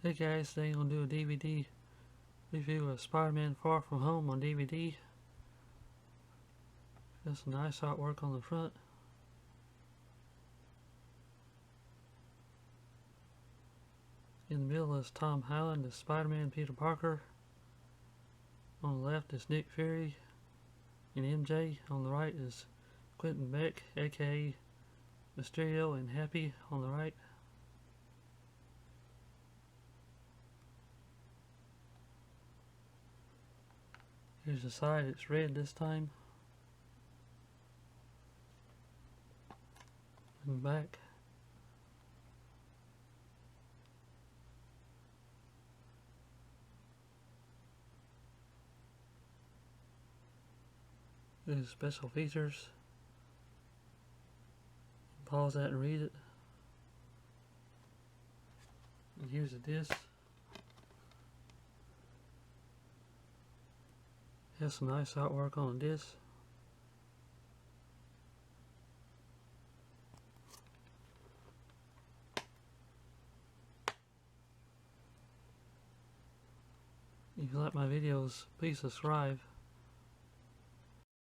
Hey guys, today I'm going to do a DVD review of Spider-Man Far From Home on DVD. Got some nice artwork on the front. In the middle is Tom Holland as Spider-Man Peter Parker. On the left is Nick Fury and MJ. On the right is Quentin Beck, aka Mysterio, and Happy on the right. Here's the side, it's red this time. And back. Here's special features. Pause that and read it. And here's the disc. Has some nice artwork on the disc. If you like my videos, please subscribe.